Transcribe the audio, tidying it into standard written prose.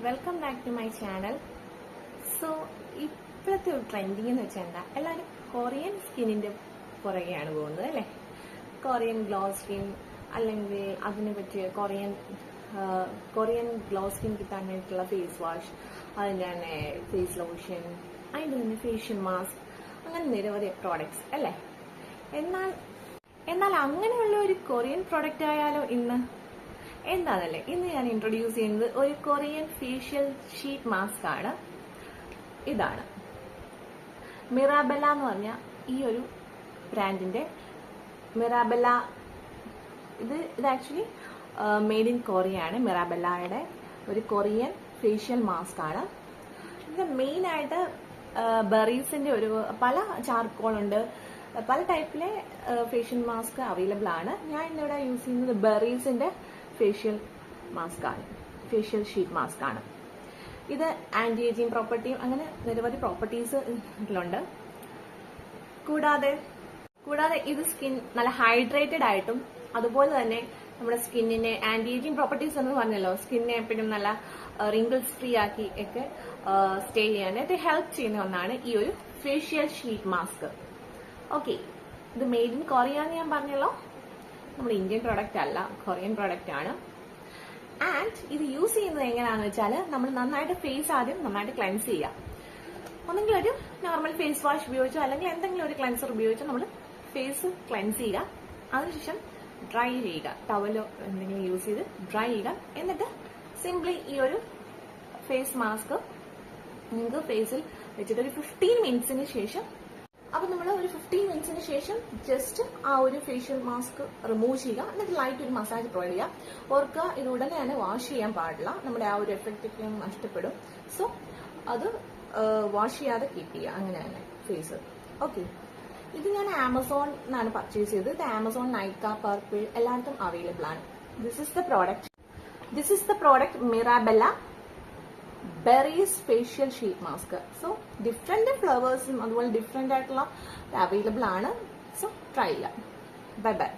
Welcome back to my channel. So ഇപ്പോഴത്തെ ഒരു trending എന്ന് വെച്ചാൽ എന്താ, എല്ലാവരും കൊറിയൻ സ്കിന്നിന്റെ പുറകെയാണ് പോകുന്നത് അല്ലേ. കൊറിയൻ ഗ്ലോ സ്കിൻ അല്ലെങ്കിൽ അതിനെ പറ്റിയ കൊറിയൻ ഗ്ലോ സ്കിൻ കിട്ടാൻ വേണ്ടിയിട്ടുള്ള ഫേസ് വാഷ്, അതിൻ്റെ തന്നെ ഫേസ് ലോഷൻ, അതിൻ്റെ തന്നെ ഫേഷ്യൽ മാസ്ക്, അങ്ങനെ നിരവധി പ്രോഡക്ട്സ് അല്ലേ. എന്നാൽ അങ്ങനെയുള്ള ഒരു കൊറിയൻ പ്രോഡക്റ്റ് ആയാലോ ഇന്ന് എന്താണല്ലേ. ഇന്ന് ഞാൻ ഇൻട്രൊഡ്യൂസ് ചെയ്യുന്നത് ഒരു കൊറിയൻ ഫേഷ്യൽ ഷീറ്റ് മാസ്ക് ആണ്. ഇതാണ് മിറാബെല്ല എന്ന് പറഞ്ഞ ഈ ഒരു ബ്രാൻഡിന്റെ മിറാബെല്ല. ഇത് ആക്ച്വലി മെയ്ഡ് ഇൻ കൊറിയ ആണ്. മിറാബെല്ലയുടെ ഒരു കൊറിയൻ ഫേഷ്യൽ മാസ്ക് ആണ്. ഇത് മെയിൻ ആയിട്ട് ബെറീസിന്റെ ഒരു പല ചാർക്കോൾ ഉണ്ട്, പല ടൈപ്പിലെ ഫേഷ്യൽ മാസ്ക് അവൈലബിൾ ആണ്. ഞാൻ ഇന്നിവിടെ യൂസ് ചെയ്യുന്നത് ബെറീസിന്റെ ഫേഷ്യൽ മാസ്ക് ആണ്, ഫേഷ്യൽ ഷീറ്റ് മാസ്ക് ആണ്. ഇത് ആന്റി ഏജിങ് പ്രോപ്പർട്ടിയും അങ്ങനെ നിരവധി പ്രോപ്പർട്ടീസ് ഇതിലുണ്ട്. കൂടാതെ ഇത് സ്കിൻ നല്ല ഹൈഡ്രേറ്റഡ് ആയിട്ടും അതുപോലെ തന്നെ നമ്മുടെ സ്കിന്നിനെ ആന്റി ഏജിങ് പ്രോപ്പർട്ടീസ് എന്ന് പറഞ്ഞല്ലോ, സ്കിന്നെ എപ്പോഴും നല്ല റിങ്കിൾസ് ഫ്രീ ആക്കി ഒക്കെ സ്റ്റേ ചെയ്യാനായിട്ട് ഹെൽപ്പ് ചെയ്യുന്ന ഒന്നാണ് ഈ ഒരു ഫേഷ്യൽ ഷീറ്റ് മാസ്ക്. ഓക്കെ, ഇത് മെയ്ഡ് ഇൻ കൊറിയ എന്ന് ഞാൻ പറഞ്ഞല്ലോ. നമ്മുടെ ഇന്ത്യൻ പ്രോഡക്റ്റ് അല്ല, കൊറിയൻ പ്രോഡക്റ്റ് ആണ്. ആൻഡ് ഇത് യൂസ് ചെയ്യുന്നത് എങ്ങനെയാണെന്ന് വെച്ചാൽ, നമ്മൾ നന്നായിട്ട് ഫേസ് ആദ്യം നന്നായിട്ട് ക്ലെൻസ് ചെയ്യുക. ഒന്നെങ്കിൽ ഒരു നോർമൽ ഫേസ് വാഷ് ഉപയോഗിച്ചോ അല്ലെങ്കിൽ എന്തെങ്കിലും ഒരു ക്ലെൻസർ ഉപയോഗിച്ചോ നമ്മൾ ഫേസ് ക്ലെൻസ് ചെയ്യുക. അതിനുശേഷം ഡ്രൈ ചെയ്യുക, ടവലോ എന്തെങ്കിലും യൂസ് ചെയ്ത് ഡ്രൈ ചെയ്യുക. എന്നിട്ട് സിംപ്ലി ഈ ഒരു ഫേസ് മാസ്ക് നിങ്ങൾക്ക് ഫേസിൽ വെച്ചിട്ട് ഒരു 15 മിനിറ്റ്സിന് ശേഷം, അപ്പൊ നമ്മൾ ഒരു 15 മിനിറ്റ്സിന് ശേഷം ജസ്റ്റ് ആ ഒരു ഫേഷ്യൽ മാസ്ക് റിമൂവ് ചെയ്യുക. എന്നിട്ട് ലൈറ്റ് ഒരു മസാജ് പ്രൊവൈഡ് ചെയ്യുക. ഓർക്കുക, ഇത് ഉടനെ തന്നെ വാഷ് ചെയ്യാൻ പാടില്ല, നമ്മുടെ ആ ഒരു എഫക്റ്റ് ഒക്കെ നഷ്ടപ്പെടും. സോ അത് വാഷ് ചെയ്യാതെ കീപ്പ് ചെയ്യുക, അങ്ങനെ തന്നെ ഫേസ്. ഓക്കെ, ഇത് ഞാൻ ആമസോൺ എന്നാണ് പർച്ചേസ് ചെയ്തത്. ഇത് ആമസോൺ, നൈക്ക, പർപ്പിൾ എല്ലായിടത്തും അവൈലബിൾ ആണ്. This is the product Mirabella berries facial sheet mask. So different ഫ്ലവേഴ്സും അതുപോലെ ഡിഫറെന്റ് ആയിട്ടുള്ള അവൈലബിൾ ആണ്. സോ ട്രൈ ചെയ്യാം. Bye by.